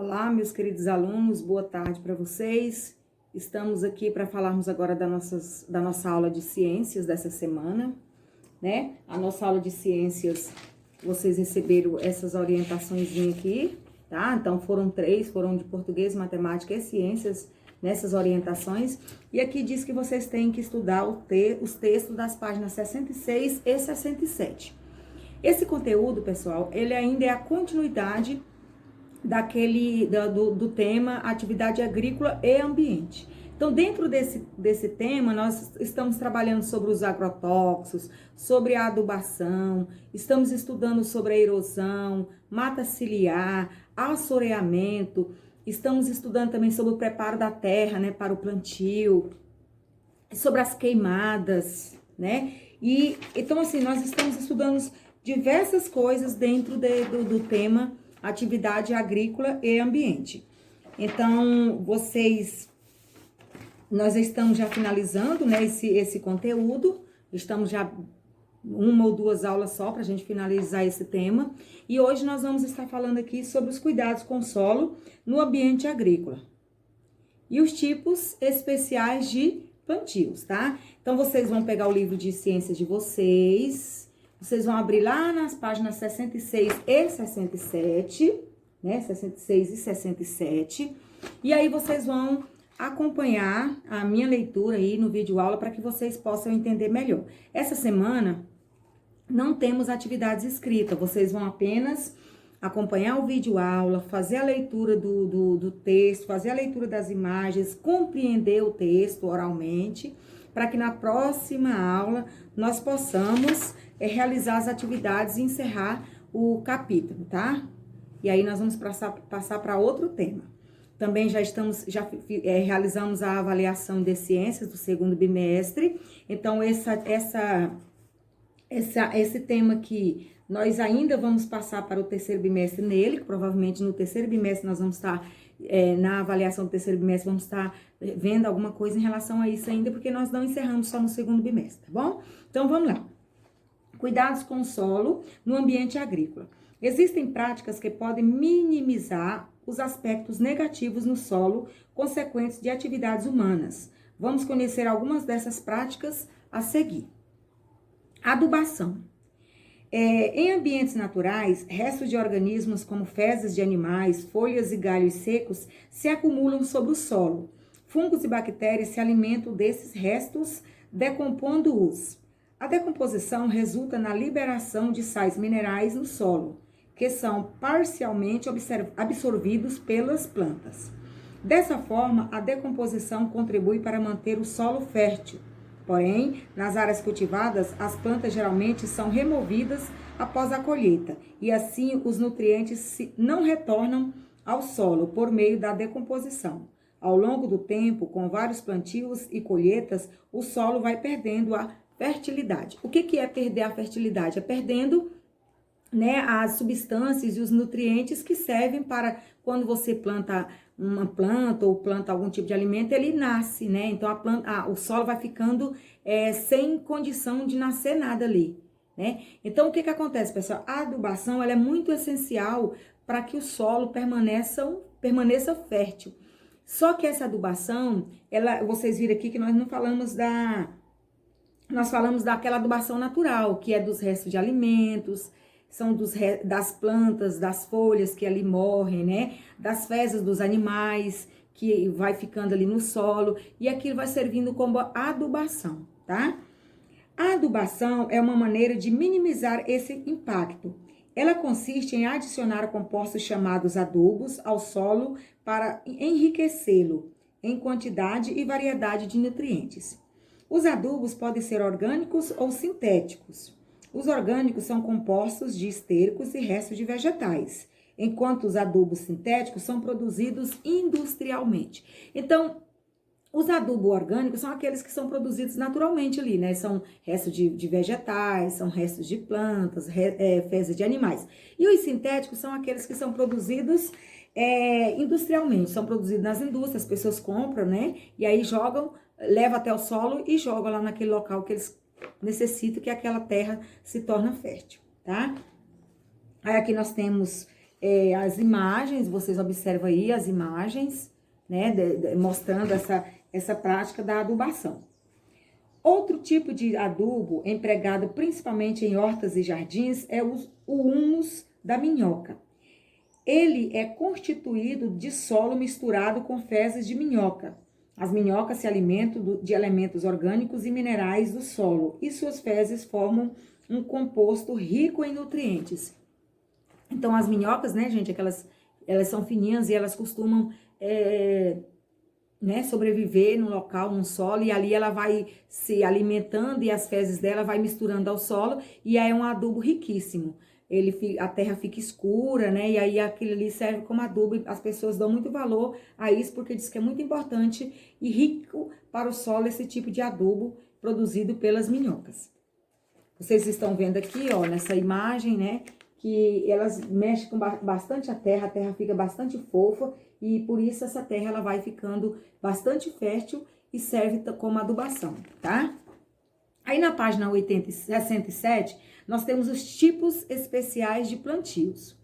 Olá, meus queridos alunos, boa tarde para vocês. Estamos aqui para falarmos agora da nossa aula de ciências dessa semana, né? A nossa aula de ciências, vocês receberam essas orientações aqui, tá? Então, foram de português, matemática e ciências nessas orientações. E aqui diz que vocês têm que estudar os textos das páginas 66 e 67. Esse conteúdo, pessoal, ele ainda é a continuidade do tema atividade agrícola e ambiente. Então, dentro desse tema, nós estamos trabalhando sobre os agrotóxicos, sobre a adubação, estamos estudando sobre a erosão, mata ciliar, assoreamento, estamos estudando também sobre o preparo da terra, né, para o plantio, sobre as queimadas, né? E então, assim, nós estamos estudando diversas coisas dentro do tema atividade agrícola e ambiente. Então, nós estamos já finalizando, né, esse conteúdo, estamos já uma ou duas aulas só para a gente finalizar esse tema, e hoje nós vamos estar falando aqui sobre os cuidados com o solo no ambiente agrícola e os tipos especiais de plantios, tá? Então, vocês vão pegar o livro de ciências de vocês vão abrir lá nas páginas 66 e 67, né? 66 e 67. E aí vocês vão acompanhar a minha leitura aí no vídeo aula para que vocês possam entender melhor. Essa semana não temos atividades escritas, vocês vão apenas acompanhar o vídeo aula, fazer a leitura do texto, fazer a leitura das imagens, compreender o texto oralmente, para que na próxima aula nós possamos realizar as atividades e encerrar o capítulo, tá? E aí nós vamos passar para outro tema. Também já realizamos a avaliação de ciências do segundo bimestre. Então, esse tema aqui, nós ainda vamos passar para o terceiro bimestre nele, que provavelmente no terceiro bimestre nós vamos estar, na avaliação do terceiro bimestre, vamos estar vendo alguma coisa em relação a isso ainda, porque nós não encerramos só no segundo bimestre, tá bom? Então, vamos lá. Cuidados com o solo no ambiente agrícola. Existem práticas que podem minimizar os aspectos negativos no solo consequentes de atividades humanas. Vamos conhecer algumas dessas práticas a seguir. Adubação. Em ambientes naturais, restos de organismos como fezes de animais, folhas e galhos secos se acumulam sobre o solo. Fungos e bactérias se alimentam desses restos, decompondo-os. A decomposição resulta na liberação de sais minerais no solo, que são parcialmente absorvidos pelas plantas. Dessa forma, a decomposição contribui para manter o solo fértil. Porém, nas áreas cultivadas, as plantas geralmente são removidas após a colheita, e assim os nutrientes não retornam ao solo por meio da decomposição. Ao longo do tempo, com vários plantios e colheitas, o solo vai perdendo a fertilidade. O que é perder a fertilidade? É perdendo, né, as substâncias e os nutrientes que servem para quando você planta uma planta ou planta algum tipo de alimento, ele nasce, né? Então o solo vai ficando sem condição de nascer nada ali, né? Então o que acontece, pessoal? A adubação ela é muito essencial para que o solo permaneça fértil. Só que essa adubação, vocês viram aqui que nós não falamos nós falamos daquela adubação natural, que é dos restos de alimentos, são das plantas, das folhas que ali morrem, né? Das fezes dos animais, que vai ficando ali no solo, e aquilo vai servindo como adubação, tá? A adubação é uma maneira de minimizar esse impacto. Ela consiste em adicionar compostos chamados adubos ao solo para enriquecê-lo em quantidade e variedade de nutrientes. Os adubos podem ser orgânicos ou sintéticos. Os orgânicos são compostos de estercos e restos de vegetais, enquanto os adubos sintéticos são produzidos industrialmente. Então, os adubos orgânicos são aqueles que são produzidos naturalmente ali, né? São restos de vegetais, são restos de plantas, fezes de animais. E os sintéticos são aqueles que são produzidos industrialmente, são produzidos nas indústrias, as pessoas compram, né? E aí levam até o solo e jogam lá naquele local que eles necessitam que aquela terra se torne fértil, tá? Aí aqui nós temos as imagens, vocês observam aí as imagens, né, mostrando essa prática da adubação. Outro tipo de adubo empregado principalmente em hortas e jardins é o humus da minhoca. Ele é constituído de solo misturado com fezes de minhoca. As minhocas se alimentam de elementos orgânicos e minerais do solo e suas fezes formam um composto rico em nutrientes. Então, as minhocas, né, gente, elas são fininhas e elas costumam sobreviver no local, num solo, e ali ela vai se alimentando e as fezes dela vai misturando ao solo, e aí é um adubo riquíssimo. A terra fica escura, né? E aí aquilo ali serve como adubo, e as pessoas dão muito valor a isso, porque diz que é muito importante e rico para o solo esse tipo de adubo produzido pelas minhocas. Vocês estão vendo aqui, ó, nessa imagem, né? Que elas mexem com bastante a terra fica bastante fofa, e por isso essa terra ela vai ficando bastante fértil e serve como adubação, tá? Aí na página 67, nós temos os tipos especiais de plantios.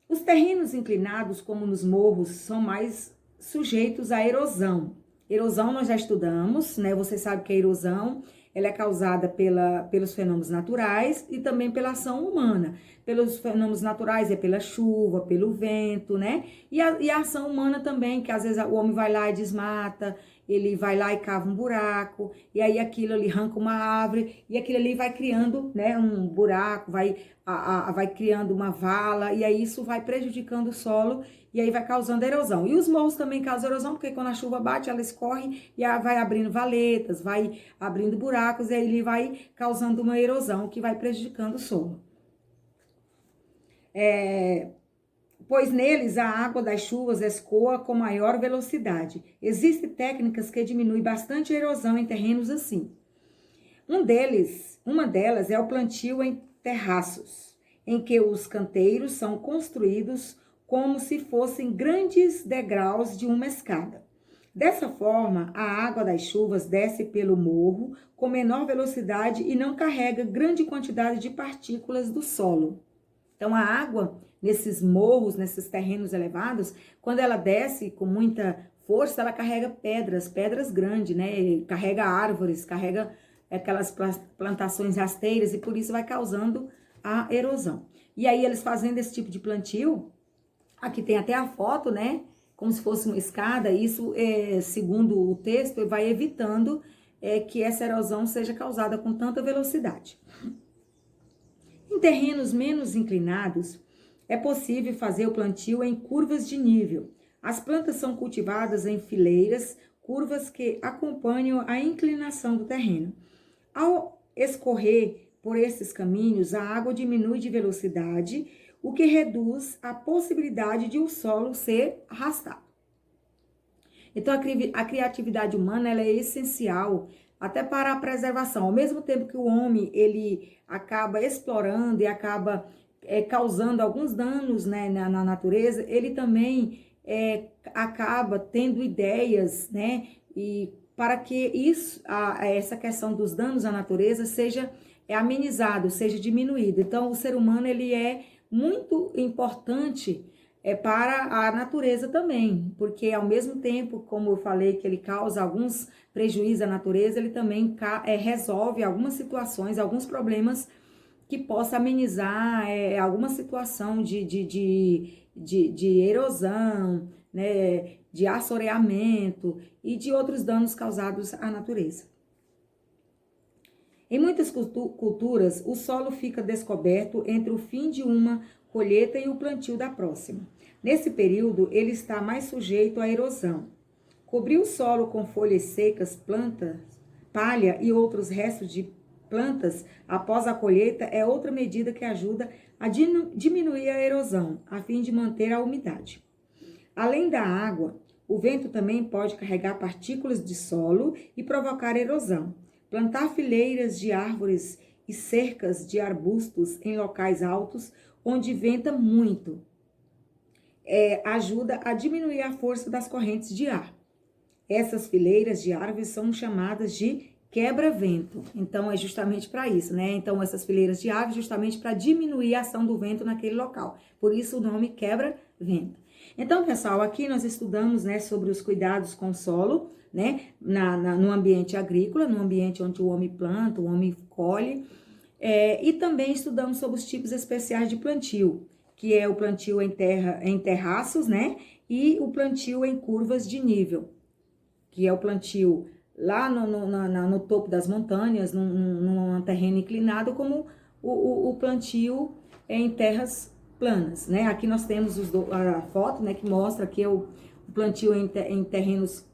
Os terrenos inclinados, como nos morros, são mais sujeitos à erosão. Erosão nós já estudamos, né? Você sabe que a erosão ela é causada pelos fenômenos naturais e também pela ação humana. Pelos fenômenos naturais é pela chuva, pelo vento, né? E a ação humana também, que às vezes o homem vai lá e desmata, ele vai lá e cava um buraco, e aí aquilo ali arranca uma árvore, e aquilo ali vai criando, né, um buraco, vai criando uma vala, e aí isso vai prejudicando o solo, e aí vai causando erosão. E os morros também causam erosão, porque quando a chuva bate, ela escorre e vai abrindo valetas, vai abrindo buracos, e aí ele vai causando uma erosão que vai prejudicando o solo. Pois neles a água das chuvas escoa com maior velocidade. Existem técnicas que diminuem bastante a erosão em terrenos assim. Uma delas é o plantio em terraços, em que os canteiros são construídos como se fossem grandes degraus de uma escada. Dessa forma, a água das chuvas desce pelo morro com menor velocidade e não carrega grande quantidade de partículas do solo. Então, a água nesses morros, nesses terrenos elevados, quando ela desce com muita força, ela carrega pedras grandes, né? Carrega árvores, carrega aquelas plantações rasteiras e por isso vai causando a erosão. E aí, eles fazendo esse tipo de plantio, aqui tem até a foto, né? Como se fosse uma escada, isso, segundo o texto, vai evitando que essa erosão seja causada com tanta velocidade. Em terrenos menos inclinados, é possível fazer o plantio em curvas de nível. As plantas são cultivadas em fileiras, curvas que acompanham a inclinação do terreno. Ao escorrer por esses caminhos, a água diminui de velocidade, o que reduz a possibilidade de o solo ser arrastado. Então, a criatividade humana ela é essencial até para a preservação. Ao mesmo tempo que o homem ele acaba explorando e acaba causando alguns danos, né, na natureza, ele também acaba tendo ideias, né, e para que essa questão dos danos à natureza seja amenizado, seja diminuído. Então, o ser humano ele é muito importante para a natureza também, porque ao mesmo tempo, como eu falei, que ele causa alguns prejuízos à natureza, ele também resolve algumas situações, alguns problemas que possa amenizar alguma situação de erosão, né, de assoreamento e de outros danos causados à natureza. Em muitas culturas, o solo fica descoberto entre o fim de uma colheita e o plantio da próxima. Nesse período, ele está mais sujeito à erosão. Cobrir o solo com folhas secas, plantas, palha e outros restos de plantas após a colheita é outra medida que ajuda a diminuir a erosão, a fim de manter a umidade. Além da água, o vento também pode carregar partículas de solo e provocar erosão. Plantar fileiras de árvores e cercas de arbustos em locais altos, onde venta muito, ajuda a diminuir a força das correntes de ar. Essas fileiras de árvores são chamadas de quebra-vento. Então, é justamente para isso, né? Então, essas fileiras de árvores justamente para diminuir a ação do vento naquele local. Por isso, o nome quebra-vento. Então, pessoal, aqui nós estudamos, né, sobre os cuidados com o solo, né, no ambiente agrícola, no ambiente onde o homem planta, o homem colhe, e também estudamos sobre os tipos especiais de plantio, que é o plantio em terraços, né, e o plantio em curvas de nível, que é o plantio lá no topo das montanhas, num terreno inclinado, como o plantio em terras planas, né? Aqui nós temos a foto, né, que mostra que é o plantio em terrenos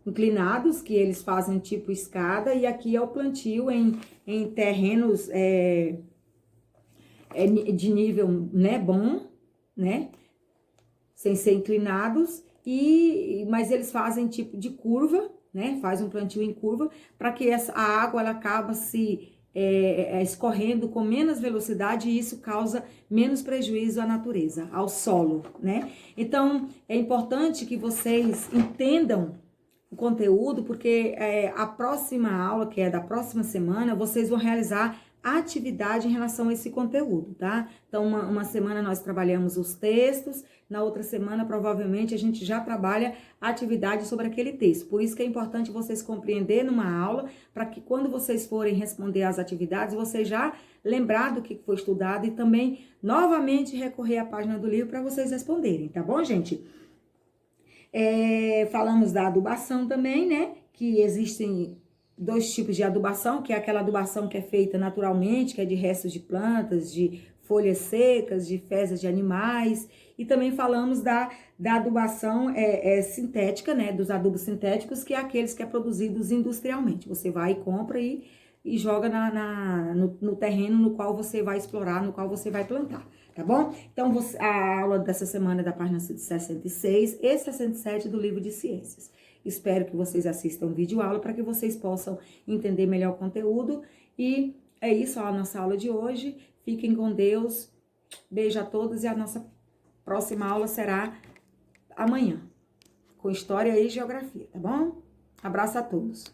inclinados, que eles fazem tipo escada, e aqui é o plantio em terrenos de nível, né, bom, né, sem ser inclinados, mas eles fazem tipo de curva, né, faz um plantio em curva, para que a água ela acaba se escorrendo com menos velocidade e isso causa menos prejuízo à natureza, ao solo, né? Então, é importante que vocês entendam o conteúdo, porque a próxima aula, que é da próxima semana, vocês vão realizar atividade em relação a esse conteúdo, tá? Então, uma semana nós trabalhamos os textos, na outra semana, provavelmente, a gente já trabalha atividade sobre aquele texto. Por isso que é importante vocês compreenderem numa aula, para que quando vocês forem responder às atividades, vocês já lembrar do que foi estudado e também, novamente, recorrer à página do livro para vocês responderem, tá bom, gente? Falamos da adubação também, né? Que existem dois tipos de adubação, que é aquela adubação que é feita naturalmente, que é de restos de plantas, de folhas secas, de fezes de animais. E também falamos da adubação sintética, né? Dos adubos sintéticos, que é aqueles que é produzidos industrialmente. Você vai e compra e joga no terreno no qual você vai explorar, no qual você vai plantar. Tá bom? Então, a aula dessa semana é da página 66 e 67 do livro de ciências. Espero que vocês assistam o vídeo aula para que vocês possam entender melhor o conteúdo. E é isso, a nossa aula de hoje. Fiquem com Deus. Beijo a todos e a nossa próxima aula será amanhã, com História e Geografia, tá bom? Abraço a todos.